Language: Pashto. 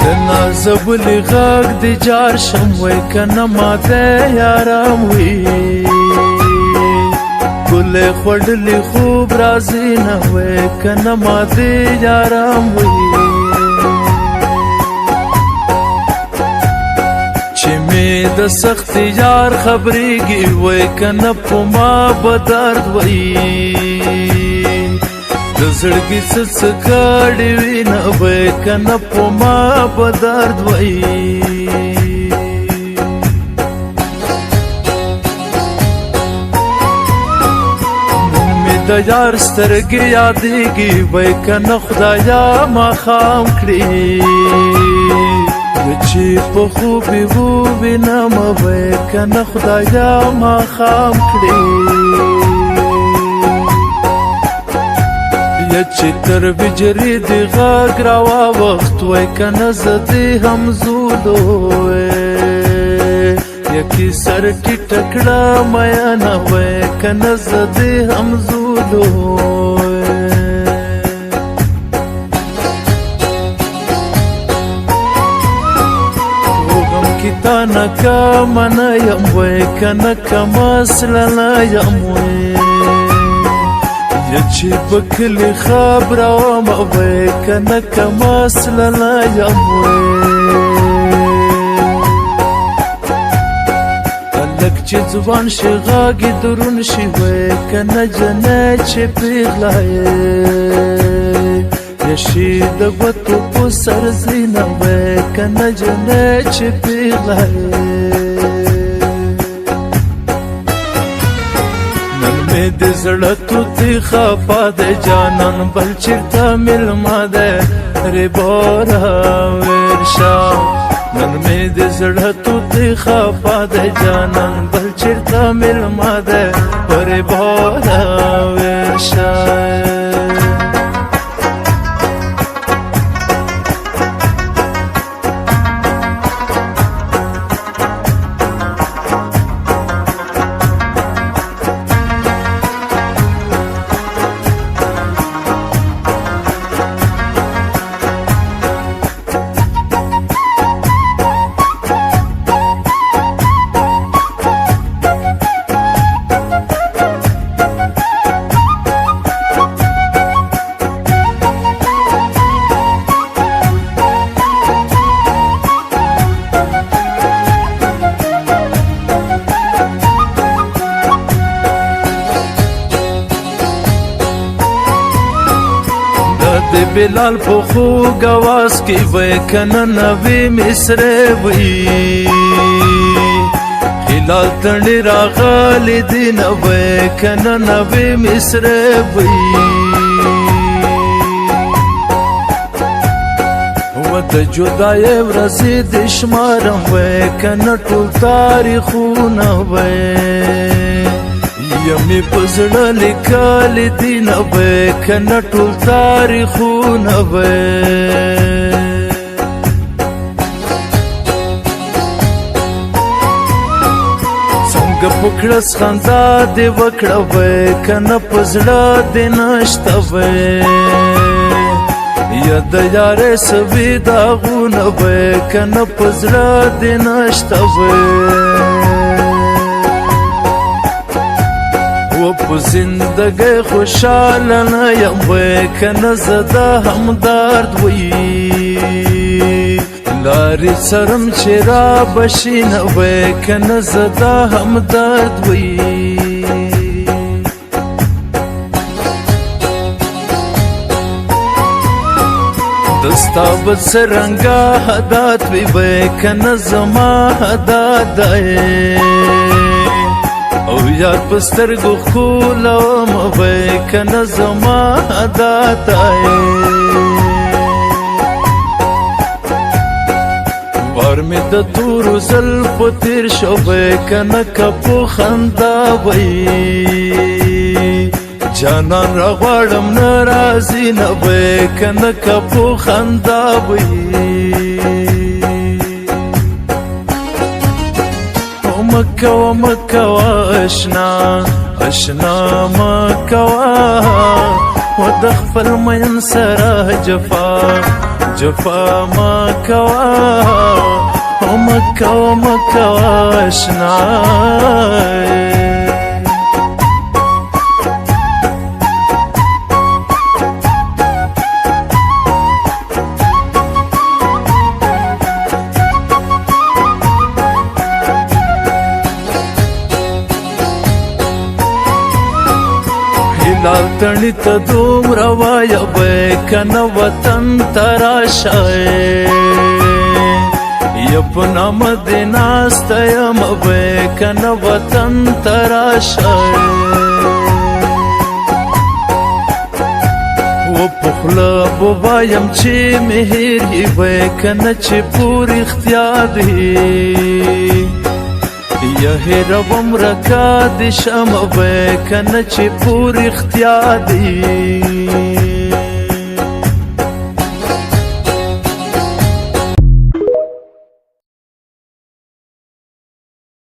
نازولی غاگ دی جار شم وی کنه ماته یارم وی گل خوڑلی خوب رازی نه وی کنه ماته یارم وی چی می د سخت یار خبریگی وی کنه پو ما بدرد وی د زړګي څه کړي وي نه وای کنه په ما په درد وای مې د یار سترګې یادېږي وای کنه خدایا ما خام کړي چې په خوبي ووینم وای کنه خدایا ما خام کړي یا چې تر بجری دی غاگ راوا وقت وی کنه زدی همزولو یا کی سر کی ٹکڑا میانا وی کنه زدی همزولو غم کی تانا کا منا یم وی کنه کماسلنا یم وی یا چې بکلی خبرم وی کنه کماسلنا یم هلک چې ځوان شي غاګې درون شي وی کنه جنت چې پیغلای یا شي د ګوتو په سر زینه وی کنه جنت چې پیغلای مې د زړه توتی خفا د جانان بل چرته ملما ده ربورا ورشا نن مې د زړه توتی خفا د جانان بل چرته ملما ده ربورا ورشا د بلال په خوږ اواز کې وی کنه نوې مصرې وی هلال تڼۍ راغلې دي نه وی کنه نوې مصرې وی و د جدای ورځې د شمارم وی کنه ټول تاریخونه وی یمی پزړه لیکل دي نه وی کنه ټول تاریخونه وی څنګه پکړه خندا دې وکړه وی کنه پزړه دې نشته وی یا د یارې سوي داغونه وی کنه پزړه دې نشته وی و په زندګۍ خوشاله نه یم وی کنه زه د همدرد وی لارې سرم چې را بشي نه وی کنه زه د همدرد وی دستا به څرنګه حدات وی کنه زما حدات دی او یار پسترګو خولم وی کنه زما عادت وار می د تور زلف تیر شو وی کنه کپو خندا وی جانان را غواړم ناراضی نه وی کنه کپو خندا وی مکوا مکوا اشنا اشنا مکوا و د خپل مین سره جفا جفا ما کوا او مکوا اشنای لال تڼي ته دومره وایه به کنه وطن ته راشئ یا په نامه دې ناسته یم به کنه وطن ته راشئ و په خوله به وایم چې مهر یې به کنه چې پور اختیار دی یا هیروم رکا دی شم به کنه چې پور اختیار دی